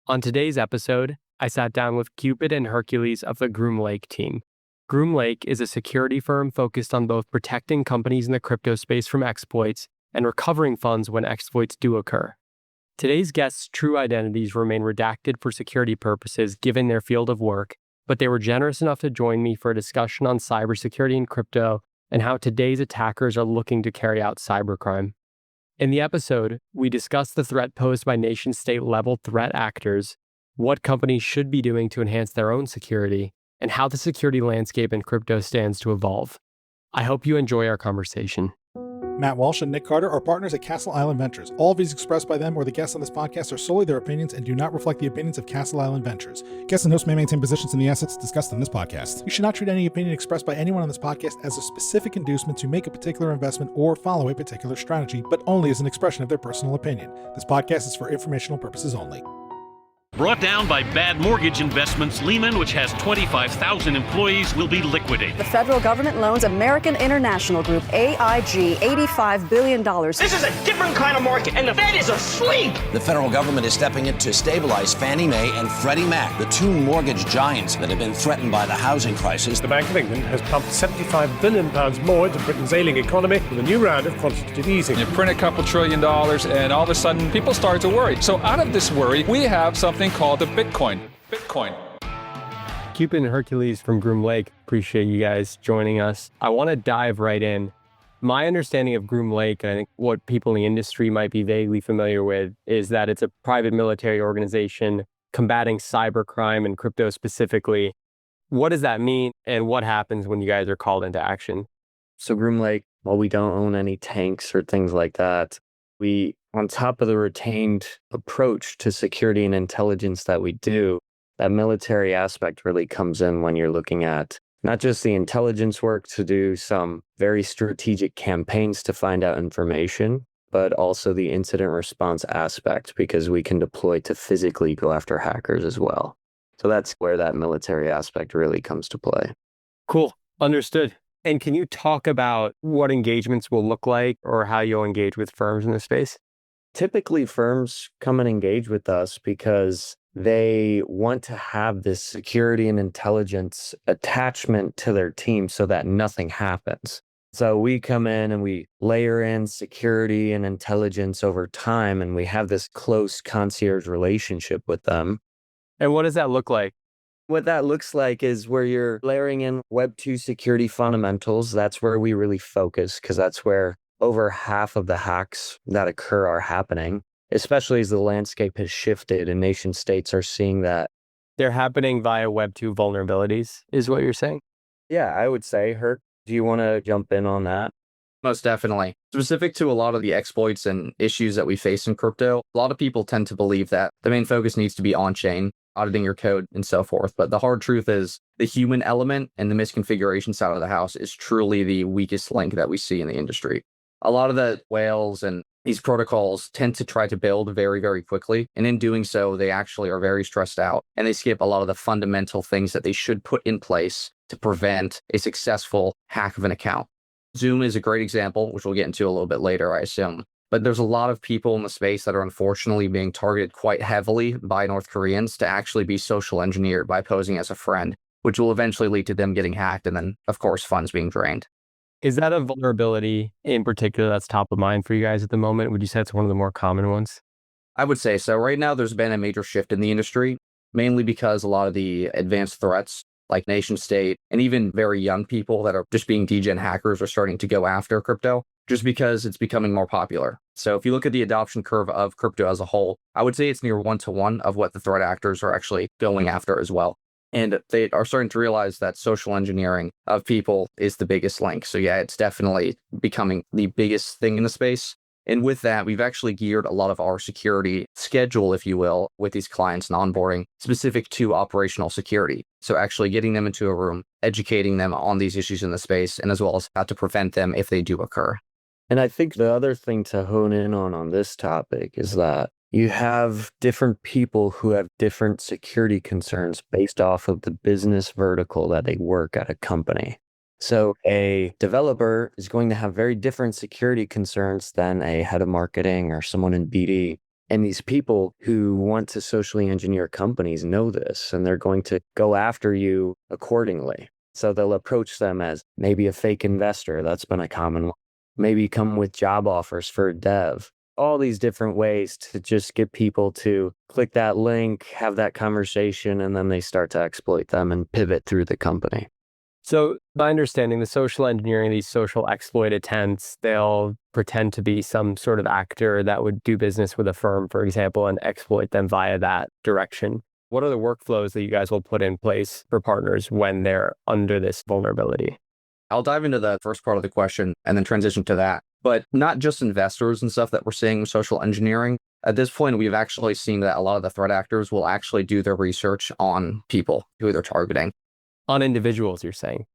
On today's episode, I sat down with Cupid and Hercules of the Groom team. Groom is a security firm focused on both protecting companies in the crypto space from exploits and recovering funds when exploits do occur. Today's guests' true identities remain redacted for security purposes given their field of work, but they were generous enough to join me for a discussion on cybersecurity and crypto and how today's attackers are looking to carry out cybercrime. In the episode, we discuss the threat posed by nation-state level threat actors, what companies should be doing to enhance their own security, and how the security landscape in crypto stands to evolve. I hope you enjoy our conversation. Matt Walsh and Nick Carter are partners at Castle Island Ventures. All views expressed by them or the guests on this podcast are solely their opinions and do not reflect the opinions of Castle Island Ventures. Guests and hosts may maintain positions in the assets discussed in this podcast. You should not treat any opinion expressed by anyone on this podcast as a specific inducement to make a particular investment or follow a particular strategy, but only as an expression of their personal opinion. This podcast is for informational purposes only. Brought down by bad mortgage investments, Lehman, which has 25,000 employees, will be liquidated. The federal government loans American International Group, AIG, $85 billion. This is a different kind of market, and the Fed is asleep. The federal government is stepping in to stabilize Fannie Mae and Freddie Mac, the two mortgage giants that have been threatened by the housing crisis. The Bank of England has pumped £75 billion more into Britain's ailing economy with a new round of quantitative easing. You print a couple $1 trillion, and all of a sudden, people start to worry. So out of this worry, we have something called the Bitcoin. Cupid and Hercules from Groom appreciate you guys joining us. I want to dive right in. My understanding of Groom and I think what people in the industry might be vaguely familiar with, is that it's a private military organization combating cybercrime and crypto specifically. What does that mean, and what happens when you guys are called into action? So Groom, while we don't own any tanks or things like that, we, on top of the retained approach to security and intelligence that we do, that military aspect really comes in when you're looking at not just the intelligence work to do some very strategic campaigns to find out information, but also the incident response aspect, because we can deploy to physically go after hackers as well. So that's where that military aspect really comes to play. Cool. Understood. And can you talk about what engagements will look like or how you'll engage with firms in this space? Typically, firms come and engage with us because they want to have this security and intelligence attachment to their team so that nothing happens. So we come in and we layer in security and intelligence over time, and we have this close concierge relationship with them. And what does that look like? What that looks like is where you're layering in Web 2 security fundamentals. That's where we really focus, because that's where over half of the hacks that occur are happening, especially as the landscape has shifted and nation states are seeing that. They're happening via Web 2 vulnerabilities, is what you're saying? Yeah, I would say. Herc, do you want to jump in on that? Most definitely. Specific to a lot of the exploits and issues that we face in crypto, a lot of people tend to believe that the main focus needs to be on-chain, auditing your code and so forth. But the hard truth is the human element and the misconfiguration side of the house is truly the weakest link that we see in the industry. A lot of the whales and these protocols tend to try to build very, very quickly. And in doing so, they actually are very stressed out, and they skip a lot of the fundamental things that they should put in place to prevent a successful hack of an account. Zoom is a great example, which we'll get into a little bit later, I assume. But there's a lot of people in the space that are unfortunately being targeted quite heavily by North Koreans to actually be social engineered by posing as a friend, which will eventually lead to them getting hacked and then, of course, funds being drained. Is that a vulnerability in particular that's top of mind for you guys at the moment? Would you say it's one of the more common ones? I would say so. Right now, there's been a major shift in the industry, mainly because a lot of the advanced threats, like nation state, and even very young people that are just being degen hackers are starting to go after crypto, just because it's becoming more popular. So if you look at the adoption curve of crypto as a whole, I would say it's near 1-to-1 of what the threat actors are actually going after as well. And they are starting to realize that social engineering of people is the biggest link. So yeah, it's definitely becoming the biggest thing in the space. And with that, we've actually geared a lot of our security schedule, if you will, with these clients and onboarding specific to operational security. So actually getting them into a room, educating them on these issues in the space, and as well as how to prevent them if they do occur. And I think the other thing to hone in on this topic is that you have different people who have different security concerns based off of the business vertical that they work at a company. So a developer is going to have very different security concerns than a head of marketing or someone in BD. And these people who want to socially engineer companies know this, and they're going to go after you accordingly. So they'll approach them as maybe a fake investor. That's been a common one. Maybe come with job offers for a dev. All these different ways to just get people to click that link, have that conversation, and then they start to exploit them and pivot through the company. So my understanding, the social engineering, these social exploit attempts, they'll pretend to be some sort of actor that would do business with a firm, for example, and exploit them via that direction. What are the workflows that you guys will put in place for partners when they're under this vulnerability? I'll dive into the first part of the question and then transition to that. But not just investors and stuff that we're seeing with social engineering. At this point, we've actually seen that a lot of the threat actors will actually do their research on people who they're targeting. On individuals, you're saying?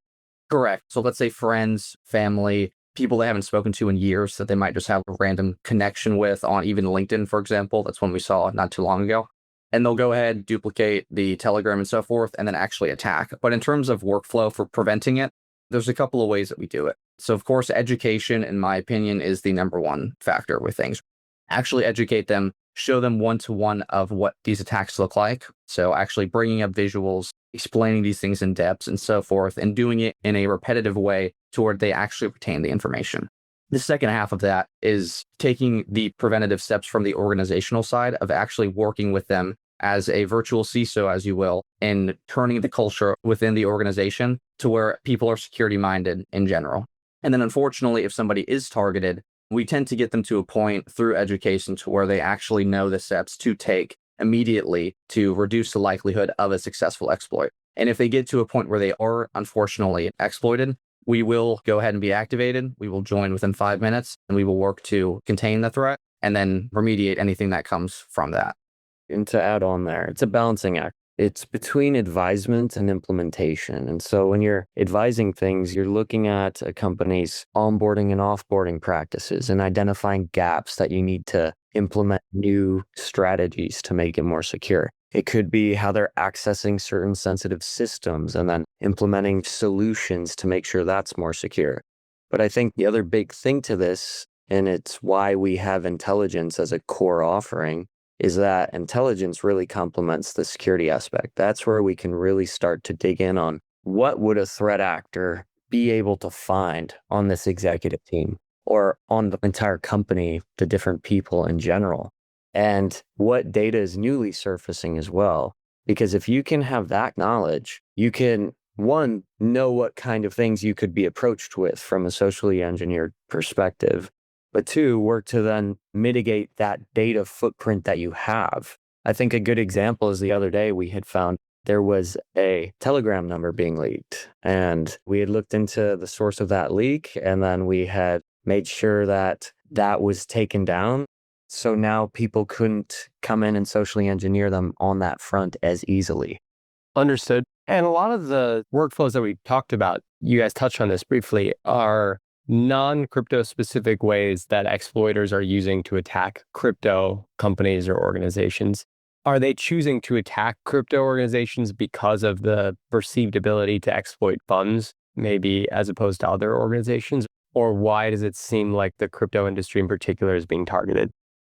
Correct. So let's say friends, family, people they haven't spoken to in years that they might just have a random connection with on even LinkedIn, for example. That's one we saw not too long ago. And they'll go ahead, duplicate the Telegram and so forth, and then actually attack. But in terms of workflow for preventing it, there's a couple of ways that we do it. So of course, education, in my opinion, is the number one factor with things. Actually educate them, show them one-to-one of what these attacks look like. So actually bringing up visuals, explaining these things in depth and so forth, and doing it in a repetitive way to where they actually retain the information. The second half of that is taking the preventative steps from the organizational side of actually working with them as a virtual CISO, as you will, and turning the culture within the organization to where people are security minded in general. And then unfortunately, if somebody is targeted, we tend to get them to a point through education to where they actually know the steps to take immediately to reduce the likelihood of a successful exploit. And if they get to a point where they are unfortunately exploited, we will go ahead and be activated. We will join within 5 minutes and we will work to contain the threat and then remediate anything that comes from that. And to add on there, it's a balancing act. It's between advisement and implementation. And so when you're advising things, you're looking at a company's onboarding and offboarding practices and identifying gaps that you need to implement new strategies to make it more secure. It could be how they're accessing certain sensitive systems and then implementing solutions to make sure that's more secure. But I think the other big thing to this, and it's why we have intelligence as a core offering, is that intelligence really complements the security aspect. That's where we can really start to dig in on what would a threat actor be able to find on this executive team or on the entire company, the different people in general, and what data is newly surfacing as well. Because if you can have that knowledge, you can, one, know what kind of things you could be approached with from a socially engineered perspective, but two, work to then mitigate that data footprint that you have. I think a good example is the other day we had found there was a Telegram number being leaked, and we had looked into the source of that leak, and then we had made sure that that was taken down. So now people couldn't come in and socially engineer them on that front as easily. Understood. And a lot of the workflows that we talked about, you guys touched on this briefly, are non-crypto specific ways that exploiters are using to attack crypto companies or organizations. Are they choosing to attack crypto organizations because of the perceived ability to exploit funds, maybe as opposed to other organizations? Or why does it seem like the crypto industry in particular is being targeted?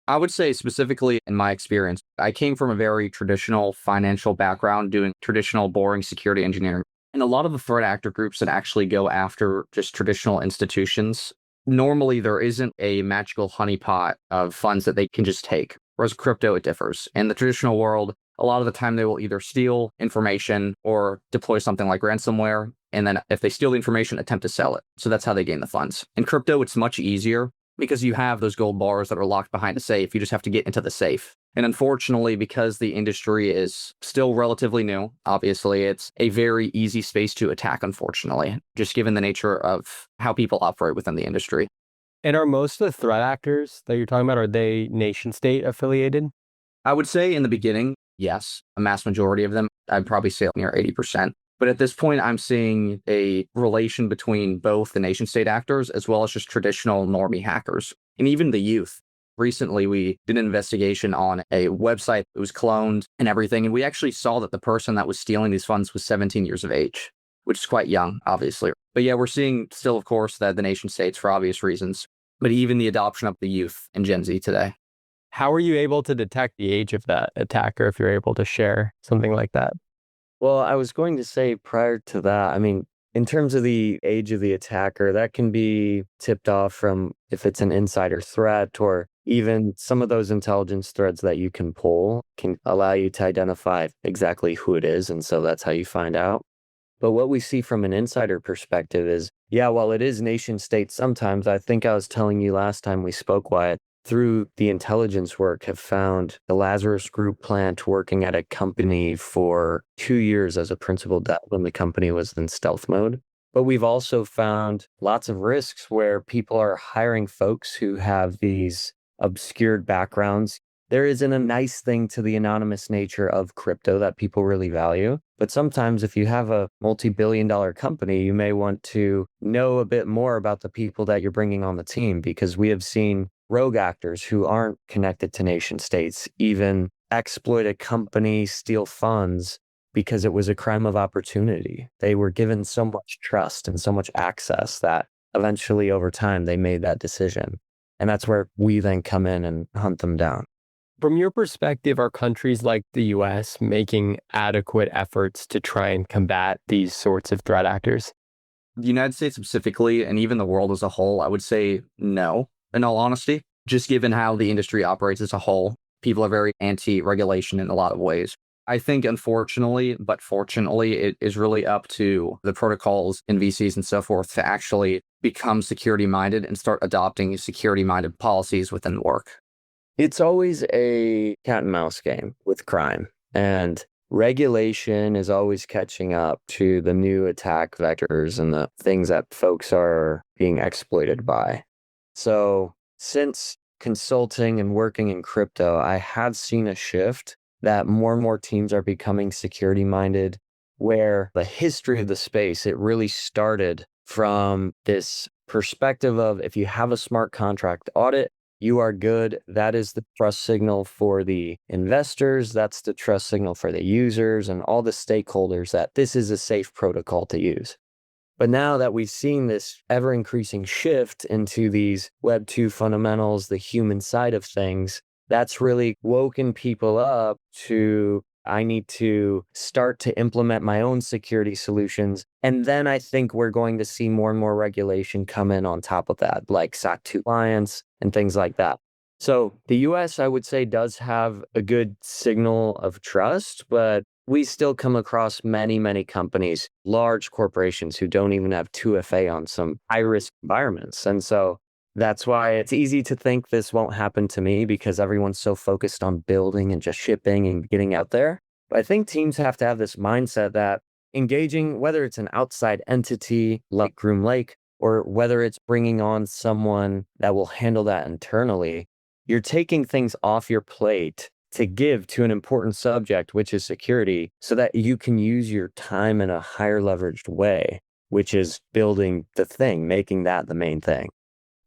I would say specifically in my experience, I came from a very traditional financial background doing traditional boring security engineering. And a lot of the threat actor groups that actually go after just traditional institutions, normally there isn't a magical honeypot of funds that they can just take. Whereas crypto, it differs. In the traditional world, a lot of the time they will either steal information or deploy something like ransomware. And then if they steal the information, attempt to sell it. So that's how they gain the funds. In crypto, it's much easier because you have those gold bars that are locked behind a safe. You just have to get into the safe. And unfortunately, because the industry is still relatively new, obviously, it's a very easy space to attack, unfortunately, just given the nature of how people operate within the industry. And are most of the threat actors that you're talking about, are they nation state affiliated? I would say in the beginning, yes, a mass majority of them. I'd probably say near 80%. But at this point, I'm seeing a relation between both the nation state actors as well as just traditional normie hackers and even the youth. Recently, we did an investigation on a website that was cloned and everything, and we actually saw that the person that was stealing these funds was 17 years of age, which is quite young, obviously. But yeah, we're seeing still, of course, that the nation states for obvious reasons, but even the adoption of the youth and Gen Z today. How were you able to detect the age of that attacker if you're able to share something like that? Well, I was going to say prior to that, I mean, in terms of the age of the attacker, that can be tipped off from if it's an insider threat, or even some of those intelligence threads that you can pull can allow you to identify exactly who it is. And so that's how you find out. But what we see from an insider perspective is, yeah, while it is nation state sometimes, I think I was telling you last time we spoke, Wyatt, through the intelligence work, have found the Lazarus Group plant working at a company for 2 years as a principal debt when the company was in stealth mode. But we've also found lots of risks where people are hiring folks who have these obscured backgrounds. There isn't a nice thing to the anonymous nature of crypto that people really value. But sometimes if you have a multi-billion-dollar company, you may want to know a bit more about the people that you're bringing on the team, because we have seen rogue actors who aren't connected to nation states even exploit a company, steal funds because it was a crime of opportunity. They were given so much trust and so much access that eventually over time they made that decision. And that's where we then come in and hunt them down. From your perspective, are countries like the US making adequate efforts to try and combat these sorts of threat actors? The United States specifically, and even the world as a whole, I would say no, in all honesty. Just given how the industry operates as a whole, people are very anti-regulation in a lot of ways. I think, unfortunately, but fortunately, it is really up to the protocols and VCs and so forth to actually become security-minded and start adopting security-minded policies within the work. It's always a cat and mouse game with crime, and regulation is always catching up to the new attack vectors and the things that folks are being exploited by. So since consulting and working in crypto, I have seen a shift that more and more teams are becoming security-minded, where the history of the space, it really started from this perspective of if you have a smart contract audit, you are good. That is the trust signal for the investors. That's the trust signal for the users and all the stakeholders that this is a safe protocol to use. But now that we've seen this ever-increasing shift into these Web 2 fundamentals, the human side of things, that's really woken people up to, I need to start to implement my own security solutions. And then I think we're going to see more and more regulation come in on top of that, like SOC 2 compliance and things like that. So the US, I would say, does have a good signal of trust, but we still come across many, many companies, large corporations who don't even have 2FA on some high-risk environments. And so that's why it's easy to think this won't happen to me, because everyone's so focused on building and just shipping and getting out there. But I think teams have to have this mindset that engaging, whether it's an outside entity like Groom Lake, or whether it's bringing on someone that will handle that internally, you're taking things off your plate to give to an important subject, which is security, so that you can use your time in a higher leveraged way, which is building the thing, making that the main thing.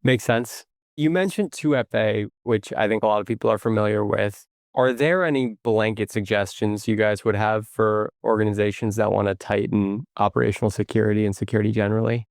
Makes sense. You mentioned 2FA, which I think a lot of people are familiar with. Are there any blanket suggestions you guys would have for organizations that want to tighten operational security and security generally?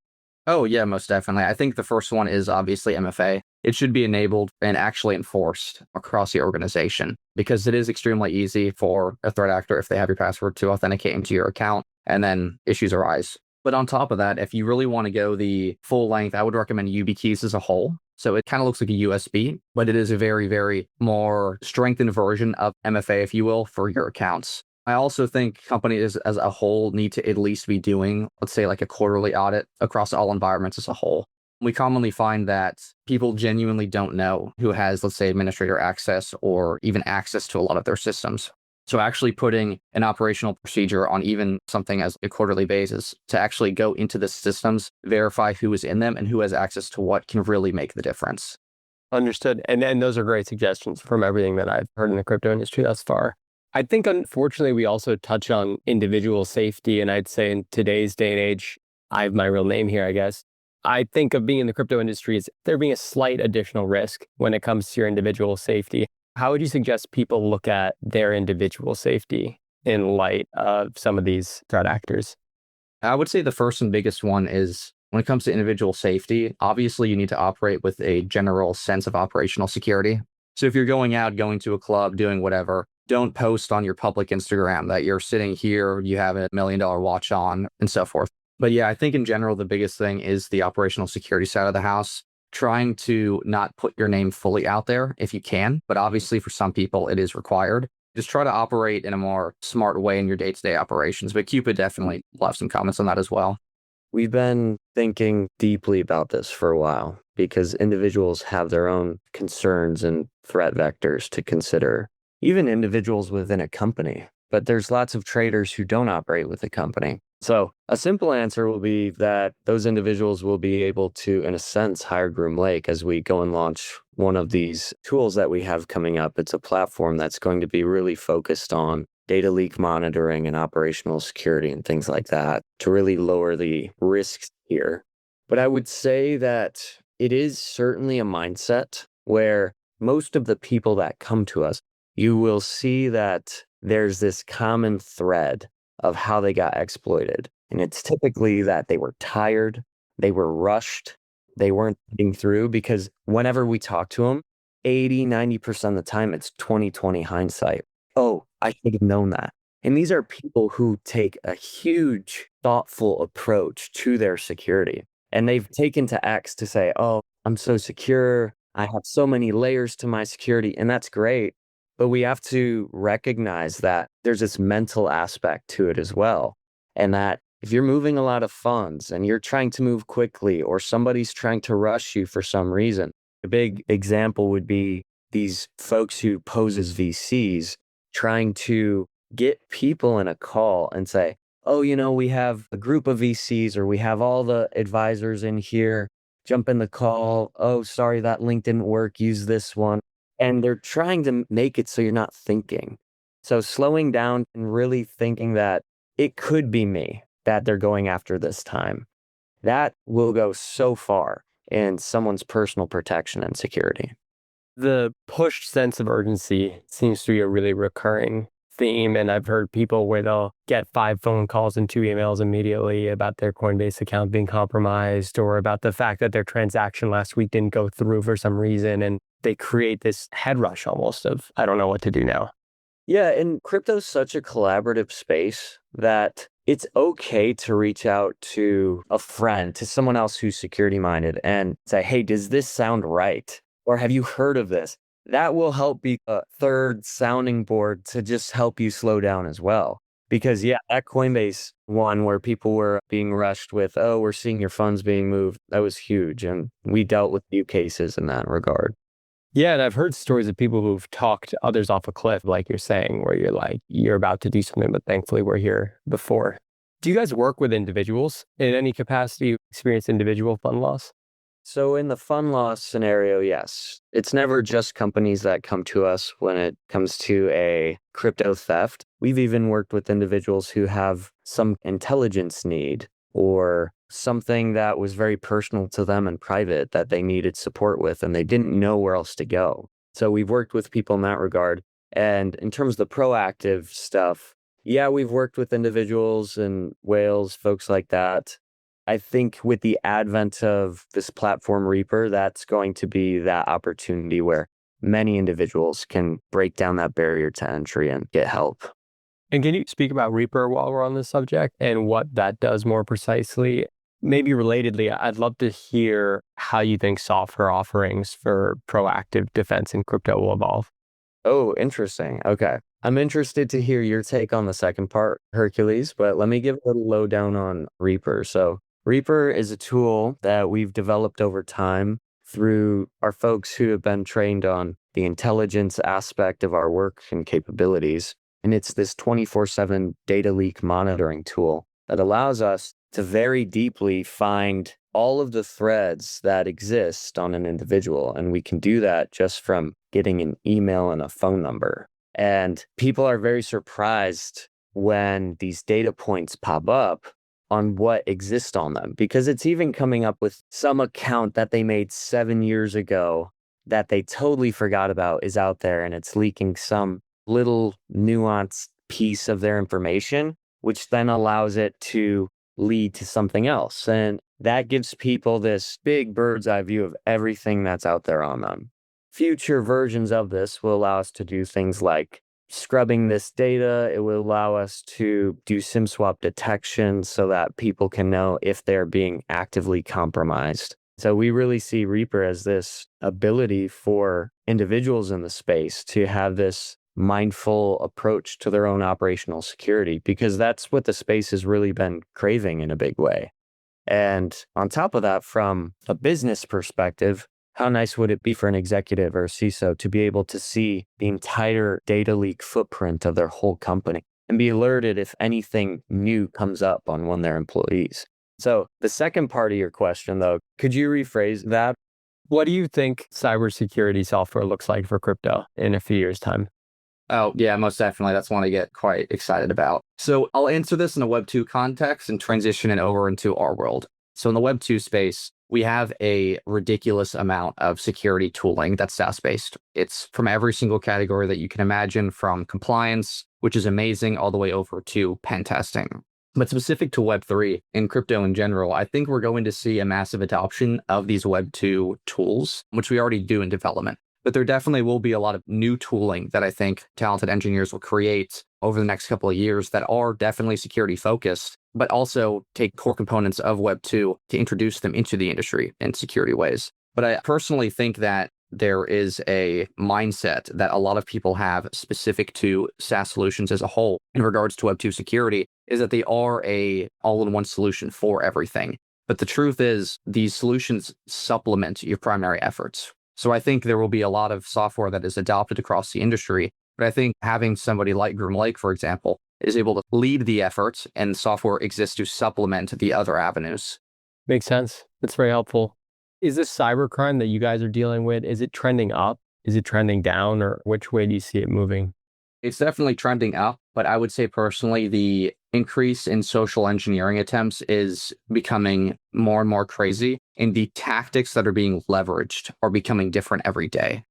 Oh, yeah, most definitely. I think the first one is obviously MFA. It should be enabled and actually enforced across the organization, because it is extremely easy for a threat actor, if they have your password, to authenticate into your account, and then issues arise. But on top of that, if you really want to go the full length, I would recommend YubiKeys as a whole. So it kind of looks like a USB, but it is a very, very more strengthened version of MFA, if you will, for your accounts. I also think companies as a whole need to at least be doing, let's say, like a quarterly audit across all environments as a whole. We commonly find that people genuinely don't know who has, let's say, administrator access or even access to a lot of their systems. So actually putting an operational procedure on even something as a quarterly basis to actually go into the systems, verify who is in them and who has access to what, can really make the difference. Understood. And those are great suggestions from everything that I've heard in the crypto industry thus far. I think, unfortunately, we also touch on individual safety. And I'd say in today's day and age, I have my real name here, I guess. I think of being in the crypto industry as there being a slight additional risk when it comes to your individual safety. How would you suggest people look at their individual safety in light of some of these threat actors? I would say the first and biggest one is when it comes to individual safety, obviously you need to operate with a general sense of operational security. So if you're going out, going to a club, doing whatever, don't post on your public Instagram that you're sitting here, you have $1 million watch on, and so forth. But yeah, I think in general, the biggest thing is the operational security side of the house, trying to not put your name fully out there if you can. But obviously, for some people, it is required. Just try to operate in a more smart way in your day-to-day operations. But Cupid definitely will have some comments on that as well. We've been thinking deeply about this for a while because individuals have their own concerns and threat vectors to consider, even individuals within a company. But there's lots of traders who don't operate with a company. So a simple answer will be that those individuals will be able to, in a sense, hire Groom Lake as we go and launch one of these tools that we have coming up. It's a platform that's going to be really focused on data leak monitoring and operational security and things like that to really lower the risks here. But I would say that it is certainly a mindset where most of the people that come to us, you will see that there's this common thread of how they got exploited. And it's typically that they were tired, they were rushed, they weren't getting through, because whenever we talk to them, 80-90% of the time, it's 20/20 hindsight. Oh, I should have known that. And these are people who take a huge, thoughtful approach to their security. And they've taken to X to say, oh, I'm so secure, I have so many layers to my security, and that's great. But we have to recognize that there's this mental aspect to it as well. And that if you're moving a lot of funds and you're trying to move quickly, or somebody's trying to rush you for some reason, a big example would be these folks who pose as VCs trying to get people in a call and say, oh, we have a group of VCs, or we have all the advisors in here, jump in the call. Oh, sorry, that link didn't work. Use this one. And they're trying to make it so you're not thinking. So slowing down and really thinking that it could be me that they're going after this time, that will go so far in someone's personal protection and security. The pushed sense of urgency seems to be a really recurring theme. And I've heard people where they'll get 5 phone calls and 2 emails immediately about their Coinbase account being compromised, or about the fact that their transaction last week didn't go through for some reason. And they create this head rush almost of, I don't know what to do now. Yeah, and crypto's such a collaborative space that it's okay to reach out to a friend, to someone else who's security minded, and say, hey, does this sound right? Or have you heard of this? That will help be a third sounding board to just help you slow down as well. Because yeah, that Coinbase one where people were being rushed with, oh, we're seeing your funds being moved, that was huge. And we dealt with few cases in that regard. Yeah, and I've heard stories of people who've talked others off a cliff, like you're saying, where you're like, you're about to do something, but thankfully we're here before. Do you guys work with individuals in any capacity? Experience individual fund loss? So in the fund loss scenario, yes. It's never just companies that come to us when it comes to a crypto theft. We've even worked with individuals who have some intelligence need, or something that was very personal to them and private that they needed support with, and they didn't know where else to go. So we've worked with people in that regard. And in terms of the proactive stuff, yeah, we've worked with individuals and whales, folks like that. I think with the advent of this platform Reaper, that's going to be that opportunity where many individuals can break down that barrier to entry and get help. And can you speak about Reaper while we're on this subject and what that does more precisely? Maybe relatedly, I'd love to hear how you think software offerings for proactive defense in crypto will evolve. Oh, interesting. Okay. I'm interested to hear your take on the second part, Hercules, but let me give a little lowdown on Reaper. So Reaper is a tool that we've developed over time through our folks who have been trained on the intelligence aspect of our work and capabilities. And it's this 24/7 data leak monitoring tool that allows us to very deeply find all of the threads that exist on an individual. And we can do that just from getting an email and a phone number. And people are very surprised when these data points pop up on what exists on them, because it's even coming up with some account that they made 7 years ago that they totally forgot about is out there, and it's leaking some little nuanced piece of their information, which then allows it to lead to something else. And that gives people this big bird's eye view of everything that's out there on them. future versions of this will allow us to do things like scrubbing this data. It will allow us to do SIM swap detection so that people can know if they're being actively compromised. So we really see Reaper as this ability for individuals in the space to have this mindful approach to their own operational security, because that's what the space has really been craving in a big way. And on top of that, from a business perspective, how nice would it be for an executive or a CISO to be able to see the entire data leak footprint of their whole company and be alerted if anything new comes up on one of their employees? So the second part of your question, though, could you rephrase that? What do you think cybersecurity software looks like for crypto in a few years' time? Oh, yeah, most definitely. That's one I get quite excited about. So I'll answer this in a Web 2 context and transition it over into our world. So in the Web 2 space, we have a ridiculous amount of security tooling that's SaaS-based. It's from every single category that you can imagine, from compliance, which is amazing, all the way over to pen testing. But specific to Web3 and crypto in general, I think we're going to see a massive adoption of these Web 2 tools, which we already do in development. But there definitely will be a lot of new tooling that I think talented engineers will create over the next couple of years that are definitely security focused, but also take core components of Web 2 to introduce them into the industry in security ways. But I personally think that there is a mindset that a lot of people have specific to SaaS solutions as a whole in regards to Web 2 security, is that they are a all-in-one solution for everything. But the truth is, these solutions supplement your primary efforts. So I think there will be a lot of software that is adopted across the industry, but I think having somebody like Groom Lake, for example, is able to lead the efforts, and software exists to supplement the other avenues. Makes sense. That's very helpful. Is this cybercrime that you guys are dealing with, is it trending up? Is it trending down? Or which way do you see it moving? It's definitely trending up, but I would say personally, the increase in social engineering attempts is becoming more and more crazy, and the tactics that are being leveraged are becoming different every day.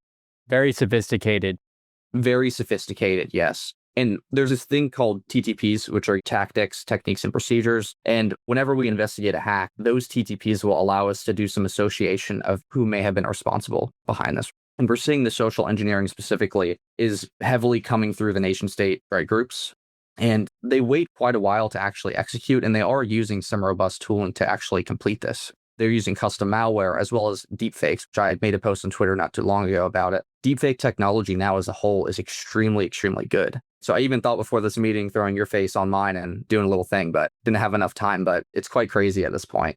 Very sophisticated. Very sophisticated, yes. And there's this thing called TTPs, which are tactics, techniques, and procedures. And whenever we investigate a hack, those TTPs will allow us to do some association of who may have been responsible behind this. And we're seeing the social engineering specifically is heavily coming through the nation state groups. And they wait quite a while to actually execute, and they are using some robust tooling to actually complete this. They're using custom malware as well as deepfakes, which I made a post on Twitter not too long ago about it. Deepfake technology now as a whole is extremely, extremely good. So I even thought before this meeting throwing your face on mine and doing a little thing, but didn't have enough time. But it's quite crazy at this point.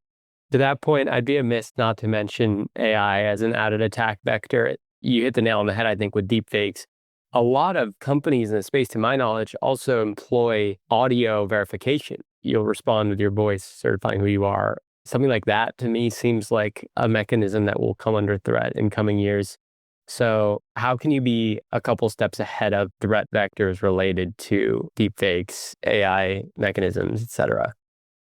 To that point, I'd be amiss not to mention AI as an added attack vector. You hit the nail on the head, I think, with deepfakes. A lot of companies in the space, to my knowledge, also employ audio verification. You'll respond with your voice, certifying who you are. Something like that, to me, seems like a mechanism that will come under threat in coming years. So how can you be a couple steps ahead of threat vectors related to deepfakes, AI mechanisms, et cetera?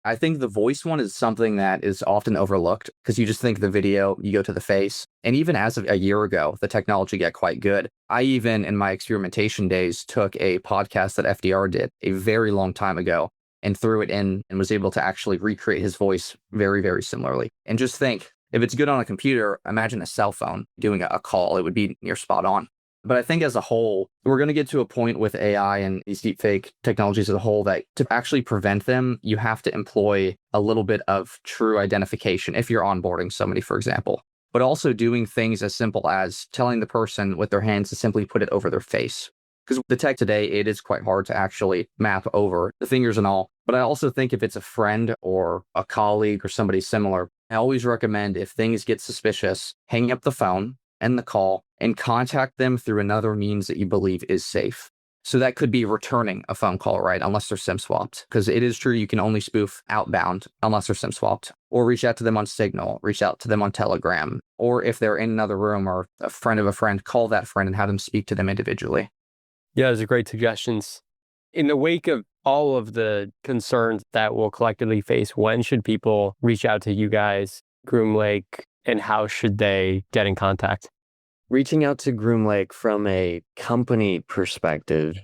I think the voice one is something that is often overlooked because you just think the video, you go to the face. And even as of a year ago, the technology got quite good. I even, in my experimentation days, took a podcast that FDR did a very long time ago and threw it in and was able to actually recreate his voice very, very similarly. And just think, if it's good on a computer, imagine a cell phone doing a call. It would be near spot on. But I think as a whole, we're going to get to a point with AI and these deepfake technologies as a whole that to actually prevent them, you have to employ a little bit of true identification if you're onboarding somebody, for example. But also doing things as simple as telling the person with their hands to simply put it over their face. Because the tech today, it is quite hard to actually map over the fingers and all. But I also think if it's a friend or a colleague or somebody similar, I always recommend if things get suspicious, hang up the phone and the call and contact them through another means that you believe is safe. So that could be returning a phone call, right? Unless they're SIM swapped. Because it is true you can only spoof outbound unless they're SIM swapped. Or reach out to them on Signal, reach out to them on Telegram. Or if they're in another room or a friend of a friend, call that friend and have them speak to them individually. Yeah, those are great suggestions. In the wake of all of the concerns that we'll collectively face, when should people reach out to you guys, Groom Lake, and how should they get in contact? Reaching out to Groom Lake from a company perspective,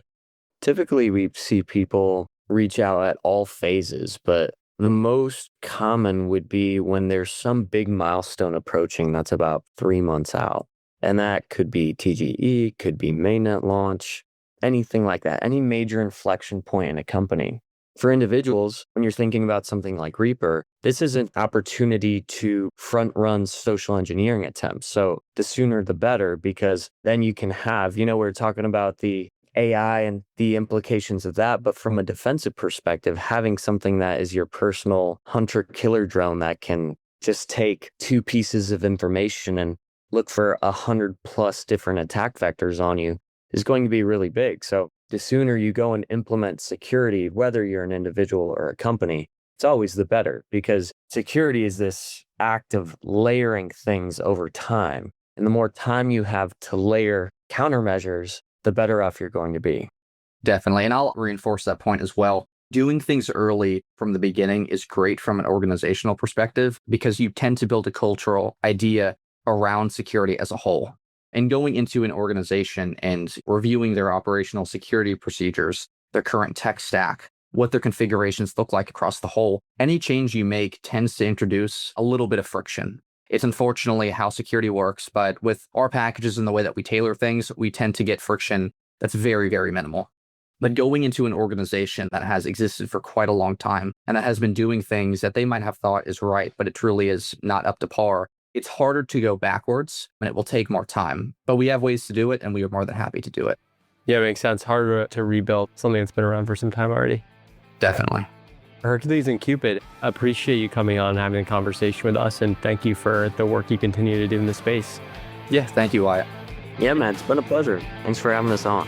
typically we see people reach out at all phases, but the most common would be when there's some big milestone approaching that's about 3 months out. And that could be TGE, could be mainnet launch, anything like that, any major inflection point in a company. For individuals, when you're thinking about something like Reaper, this is an opportunity to front run social engineering attempts. So the sooner the better, because then you can have, we're talking about the AI and the implications of that, but from a defensive perspective, having something that is your personal hunter-killer drone that can just take 2 pieces of information and look for 100+ different attack vectors on you is going to be really big. So the sooner you go and implement security, whether you're an individual or a company, it's always the better, because security is this act of layering things over time. And the more time you have to layer countermeasures, the better off you're going to be. Definitely. And I'll reinforce that point as well. Doing things early from the beginning is great from an organizational perspective, because you tend to build a cultural idea around security as a whole. And going into an organization and reviewing their operational security procedures, their current tech stack, what their configurations look like across the whole, any change you make tends to introduce a little bit of friction. It's unfortunately how security works, but with our packages and the way that we tailor things, we tend to get friction that's very, very minimal. But going into an organization that has existed for quite a long time and that has been doing things that they might have thought is right, but it truly is not up to par, it's harder to go backwards and it will take more time. But we have ways to do it, and we are more than happy to do it. Yeah, it makes sense. Harder to rebuild something that's been around for some time already. Definitely. Hercules and Cupid, appreciate you coming on and having a conversation with us, and thank you for the work you continue to do in the space. Yeah, thank you, Wyatt. Yeah, man, it's been a pleasure. Thanks for having us on.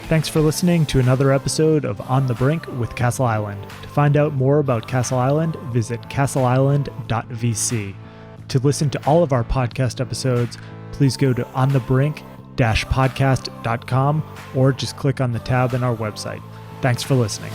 Thanks for listening to another episode of On the Brink with Castle Island. To find out more about Castle Island, visit castleisland.vc. To listen to all of our podcast episodes, please go to onthebrink-podcast.com or just click on the tab in our website. Thanks for listening.